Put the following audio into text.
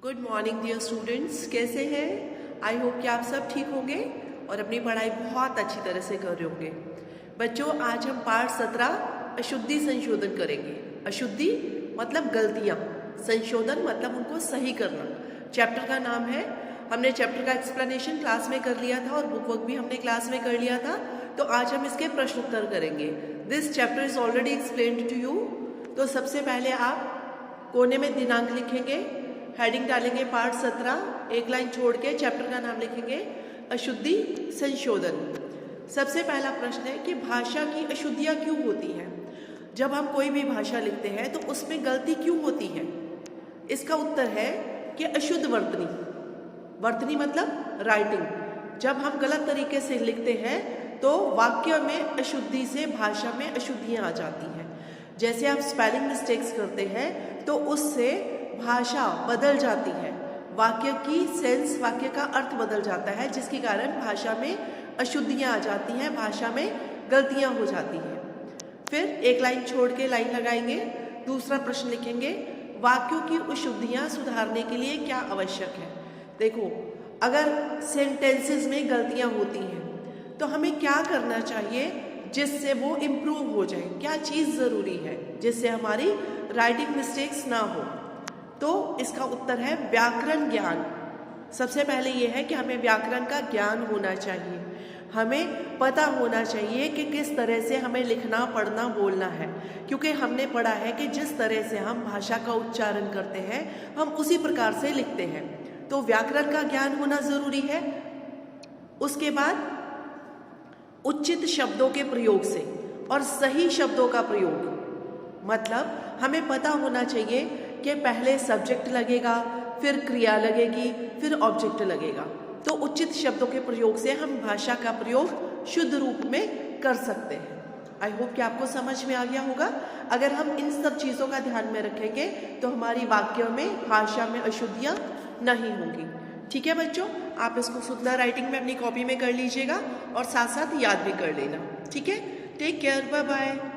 Good morning dear students, कैसे हैं? I hope कि आप सब ठीक होंगे और अपनी पढ़ाई बहुत अच्छी तरह से कर रहे होंगे। बच्चों, आज हम पाठ 17 अशुद्धि संशोधन करेंगे। अशुद्धि मतलब गलतियाँ, संशोधन मतलब उनको सही करना। चैप्टर का नाम है, हमने चैप्टर का एक्सप्लेनेशन क्लास में कर लिया था और बुक वर्क भी हमने क्लास में कर लिया था, तो आज हम इसके प्रश्न उत्तर करेंगे। This chapter is already explained to you. तो सबसे पहले आप कोने में दिनांक लिखेंगे, हेडिंग डालेंगे पाठ 17, एक लाइन छोड़ के चैप्टर का नाम लिखेंगे अशुद्धि संशोधन। सबसे पहला प्रश्न है कि भाषा की अशुद्धियाँ क्यों होती हैं? जब हम कोई भी भाषा लिखते हैं तो उसमें गलती क्यों होती है? इसका उत्तर है कि अशुद्ध वर्तनी। वर्तनी मतलब राइटिंग। जब हम गलत तरीके से लिखते हैं तो वाक्य में अशुद्धि से भाषा में अशुद्धियाँ आ जाती हैं। जैसे आप स्पेलिंग मिस्टेक्स करते हैं तो उससे भाषा बदल जाती है, वाक्य की सेंस, वाक्य का अर्थ बदल जाता है, जिसके कारण भाषा में अशुद्धियाँ आ जाती हैं, भाषा में गलतियाँ हो जाती हैं। फिर एक लाइन छोड़ के लाइन लगाएंगे, दूसरा प्रश्न लिखेंगे वाक्यों की अशुद्धियाँ सुधारने के लिए क्या आवश्यक है? देखो, अगर सेंटेंसेस में गलतियाँ होती हैं तो हमें क्या करना चाहिए जिससे वो इम्प्रूव हो जाए? क्या चीज़ ज़रूरी है जिससे हमारी राइटिंग मिस्टेक्स ना हो? तो इसका उत्तर है व्याकरण ज्ञान। सबसे पहले ये है कि हमें व्याकरण का ज्ञान होना चाहिए। हमें पता होना चाहिए कि किस तरह से हमें लिखना, पढ़ना, बोलना है, क्योंकि हमने पढ़ा है कि जिस तरह से हम भाषा का उच्चारण करते हैं हम उसी प्रकार से लिखते हैं। तो व्याकरण का ज्ञान होना ज़रूरी है। उसके बाद उचित शब्दों के प्रयोग से और सही शब्दों का प्रयोग, मतलब हमें पता होना चाहिए कि पहले सब्जेक्ट लगेगा, फिर क्रिया लगेगी, फिर ऑब्जेक्ट लगेगा। तो उचित शब्दों के प्रयोग से हम भाषा का प्रयोग शुद्ध रूप में कर सकते हैं। आई होप कि आपको समझ में आ गया होगा। अगर हम इन सब चीज़ों का ध्यान में रखेंगे तो हमारी वाक्यों में, भाषा में अशुद्धियाँ नहीं होंगी। ठीक है बच्चों, आप इसको सुंदर राइटिंग में अपनी कॉपी में कर लीजिएगा और साथ साथ याद भी कर लेना। ठीक है, टेक केयर, बाय बाय।